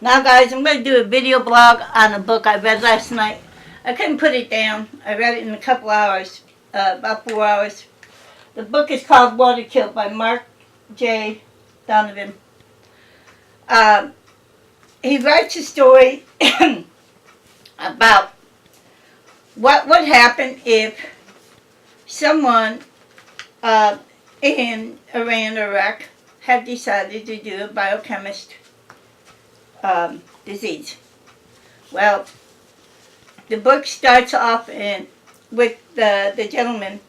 Now, guys, I'm going to do a video blog on a book I read last night. I couldn't put it down. I read it in a couple hours, about 4 hours. The book is called Water Kill by Mark J. Donovan. Uh, he writes a story about what would happen if someone in Iran or Iraq had decided to do a biochemist disease. Well, the book starts off with the gentlemen,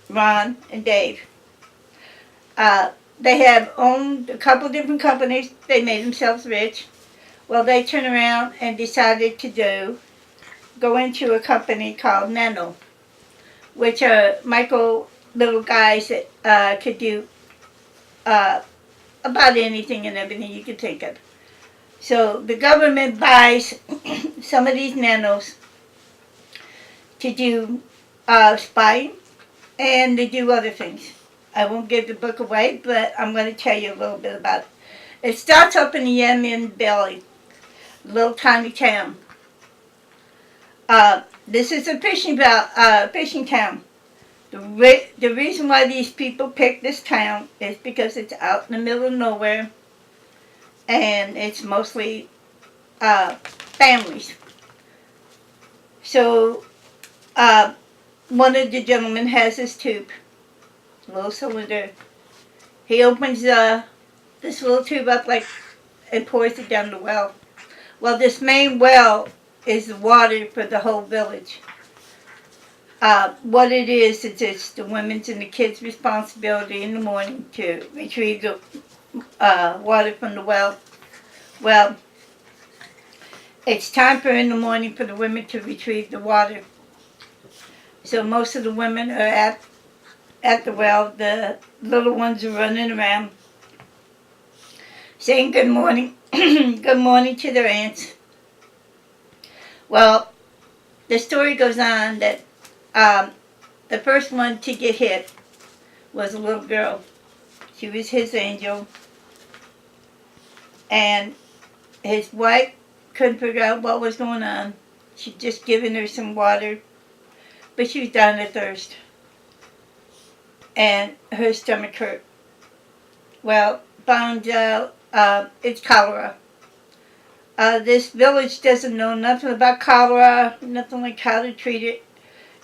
Ron and Dave. They have owned a couple different companies. They made themselves rich. Well, they turned around and decided to go into a company called Mendel, which are micro little guys that could do about anything and everything you could think of. So the government buys some of these nanos to do spying and to do other things. I won't give the book away, but I'm going to tell you a little bit about it. It starts up in the Yemen belly, little tiny town. This is a fishing town. The reason why these people picked this town is because it's out in the middle of nowhere, and it's mostly families. So one of the gentlemen has this tube, a little cylinder. He opens this little tube up and pours it down the well. Well, this main well is the water for the whole village. What it is it's the women's and the kids' responsibility in the morning to retrieve the water from the well. Well, it's time in the morning for the women to retrieve the water. So most of the women are at the well. The little ones are running around saying good morning, good morning to their aunts. Well, the story goes on that the first one to get hit was a little girl. She was his angel. And his wife couldn't figure out what was going on. She'd just given her some water, but she was dying of thirst. And her stomach hurt. Well, found out it's cholera. This village doesn't know nothing about cholera, nothing like how to treat it.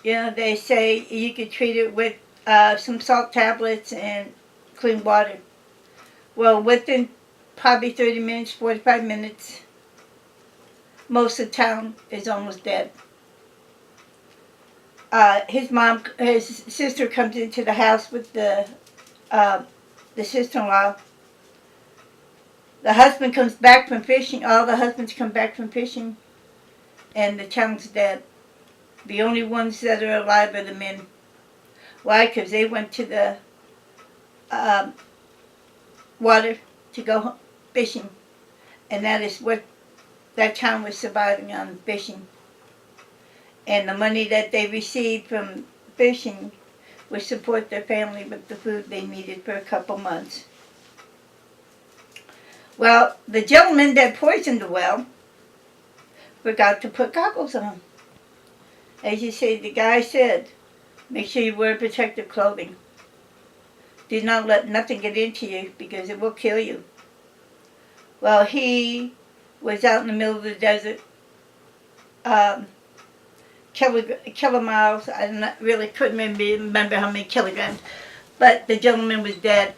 You know, they say you could treat it with some salt tablets and clean water. Well, within probably 30 minutes, 45 minutes, most of the town is almost dead. His sister comes into the house with the sister-in-law. The husband comes back from fishing. All the husbands come back from fishing, and the town's dead. The only ones that are alive are the men. Why? Because they went to the water to go fishing, and that is what that town was surviving on, fishing. And the money that they received from fishing would support their family with the food they needed for a couple months. Well, the gentleman that poisoned the well forgot to put goggles on. As you see, the guy said, make sure you wear protective clothing. Do not let nothing get into you because it will kill you. Well, he was out in the middle of the desert, kilograms. I really couldn't remember how many kilograms, but the gentleman was dead.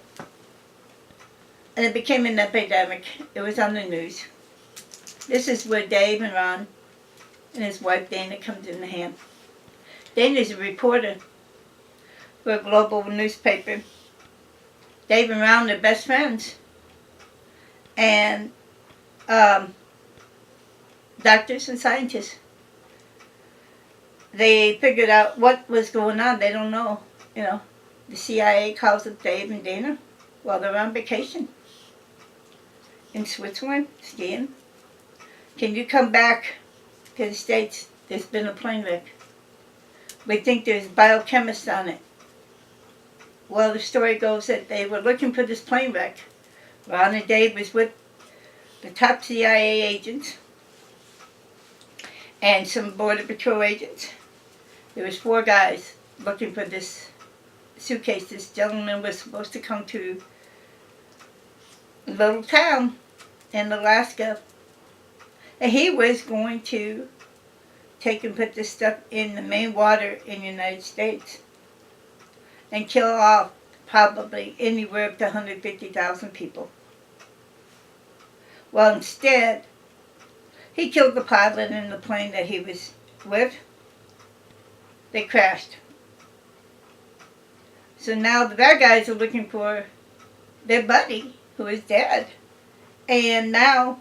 And it became an epidemic. It was on the news. This is where Dave and Ron and his wife Dana comes in the hand. Dana's a reporter for a global newspaper. Dave and Ron are best friends. And doctors and scientists. They figured out what was going on. They don't know. You know, the CIA calls up Dave and Dana while they're on vacation in Switzerland, skiing. Can you come back to the States? There's been a plane wreck. We think there's biochemists on it. Well, the story goes that they were looking for this plane wreck. Ron and Dave was with the top CIA agents, and some Border Patrol agents. There was 4 guys looking for this suitcase. This gentleman was supposed to come to a little town in Alaska, and he was going to take and put this stuff in the main water in the United States and kill off probably anywhere up to 150,000 people. Well, instead, he killed the pilot and the plane that he was with. They crashed. So now the bad guys are looking for their buddy who is dead. And now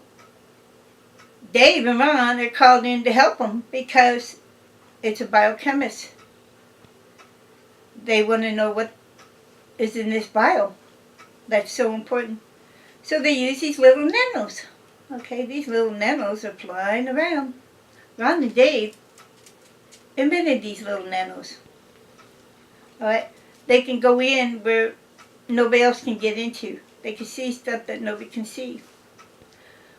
Dave and Ron are called in to help them because it's a biochemist. They want to know what is in this bio that's so important. So they use these little nanos. Okay, these little nanos are flying around. Ron and Dave invented these little nanos. Alright, they can go in where nobody else can get into. They can see stuff that nobody can see.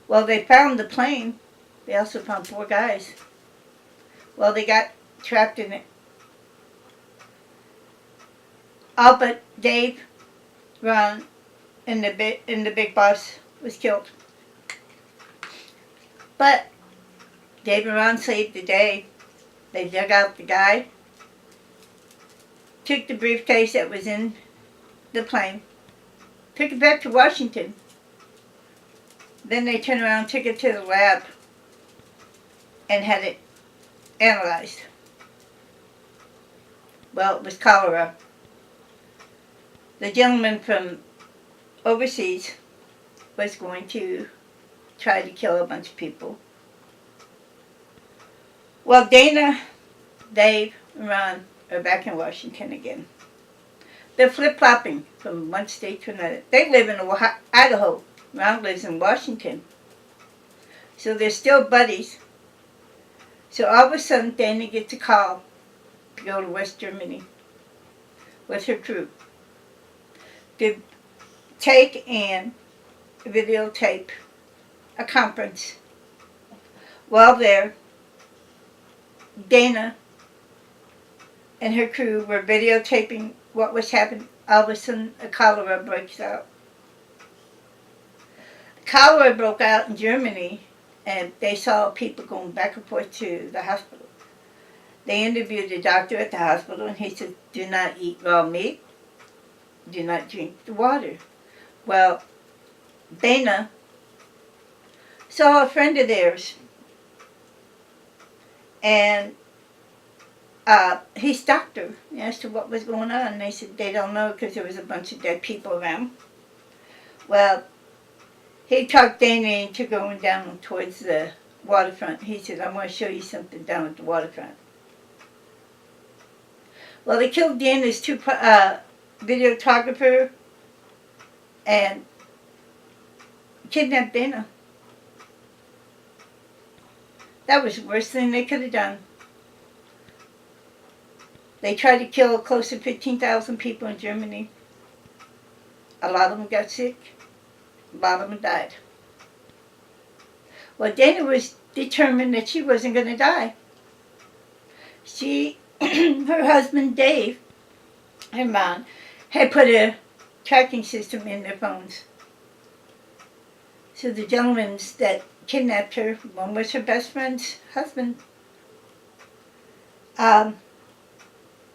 Well, they found the plane. They also found 4 guys. Well, they got trapped in it. All but Dave, Ron, and the big boss was killed. But Dave and Ron saved the day. They dug out the guy, took the briefcase that was in the plane, took it back to Washington. Then they turned around, took it to the lab, and had it analyzed. Well, it was cholera. The gentleman from overseas was going to try to kill a bunch of people. Well, Dana, Dave, and Ron are back in Washington again. They're flip-flopping from one state to another. They live in Idaho. Ron lives in Washington. So they're still buddies. So all of a sudden, Dana gets a call to go to West Germany with her crew to take and videotape a conference. While there, Dana and her crew were videotaping what was happening. All of a sudden, a cholera breaks out. Cholera broke out in Germany, and they saw people going back and forth to the hospital. They interviewed the doctor at the hospital, and he said, do not eat raw meat. Do not drink the water. Well, Dana saw a friend of theirs, and he stopped her and asked her what was going on. And they said they don't know because there was a bunch of dead people around. Well, he talked Dana into going down towards the waterfront. He said, I want to show you something down at the waterfront. Well, they killed Dana's 2 videographer and kidnapped Dana. That was the worst thing they could have done. They tried to kill close to 15,000 people in Germany. A lot of them got sick. A lot of them died. Well, Dana was determined that she wasn't going to die. She, her husband Dave, her mom, had put a tracking system in their phones. So the gentlemen that kidnapped her, one was her best friend's husband,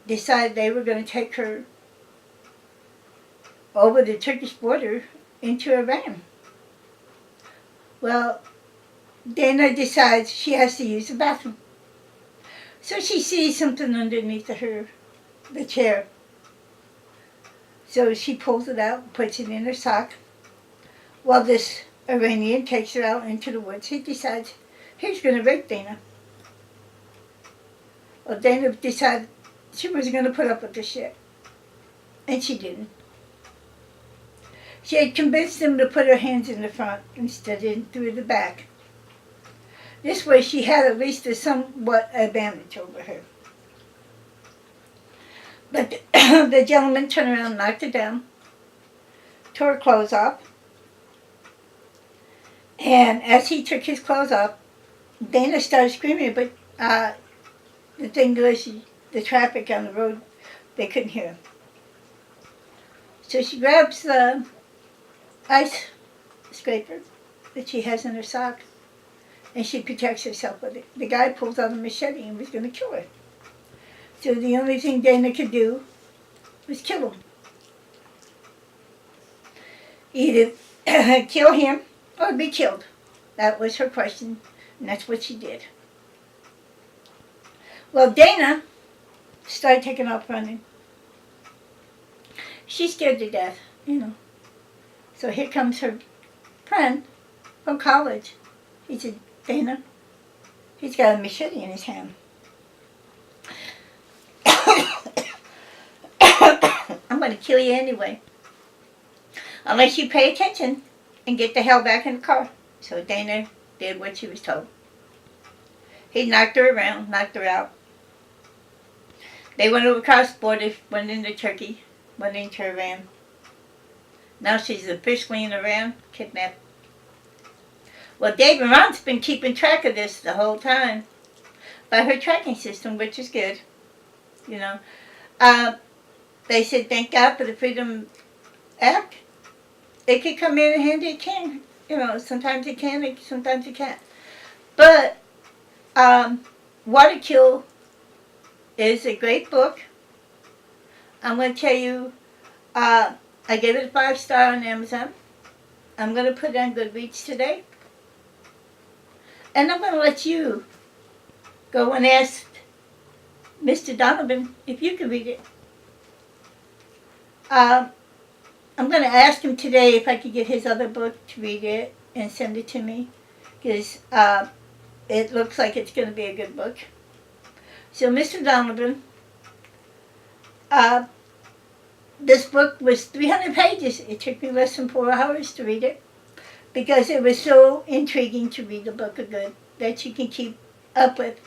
decided they were going to take her over the Turkish border into Iran. Well, Dana decides she has to use the bathroom. So she sees something underneath the chair. So she pulls it out, puts it in her sock. Well, this Iranian takes her out into the woods. He decides he's going to rape Dana. Well, Dana decided she was going to put up with this shit. And she didn't. She had convinced him to put her hands in the front instead of through the back. This way she had at least a somewhat advantage over her. But the gentleman turned around, knocked her down, tore her clothes off, And as he took his clothes off, Dana started screaming, but the thing was, the traffic on the road, they couldn't hear him. So she grabs the ice scraper that she has in her sock, and she protects herself with it. The guy pulls out a machete and was going to kill her. So the only thing Dana could do was kill him. Either kill him or be killed. That was her question, and that's what she did. Well, Dana started taking off running. She's scared to death, you know. So here comes her friend from college. He said, Dana, he's got a machete in his hand. I'm going to kill you anyway, unless you pay attention and get the hell back in the car. So Dana did what she was told. He knocked her around, knocked her out. They went over across the border, went into Turkey, went into Iran. Now she's officially in Iran, kidnapped. Well, Dave Iran's been keeping track of this the whole time by her tracking system, which is good, you know. They said, thank God for the Freedom Act. It could come in handy, it can. You know, sometimes it can, sometimes it can't. But Waterkill is a great book. I'm going to tell you, I gave it a 5-star on Amazon. I'm going to put it on Goodreads today. And I'm going to let you go and ask Mr. Donovan if you can read it. I'm going to ask him today if I could get his other book to read it and send it to me. Because it looks like it's going to be a good book. So, Mr. Donovan, this book was 300 pages. It took me less than 4 hours to read it because it was so intriguing to read a book of good that you can keep up with.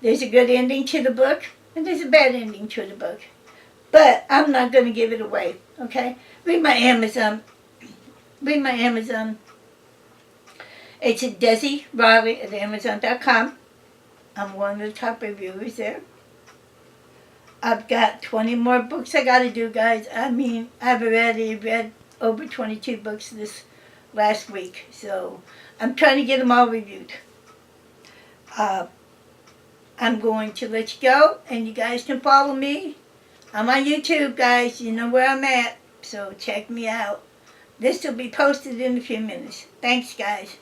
There's a good ending to the book, and there's a bad ending to the book. But I'm not going to give it away, okay? Read my Amazon. Read my Amazon. It's at Desi Riley at Amazon.com. I'm one of the top reviewers there. I've got 20 more books I got to do, guys. I mean, I've already read over 22 books this last week. So I'm trying to get them all reviewed. I'm going to let you go, and you guys can follow me. I'm on YouTube, guys. You know where I'm at. So check me out. This will be posted in a few minutes. Thanks, guys.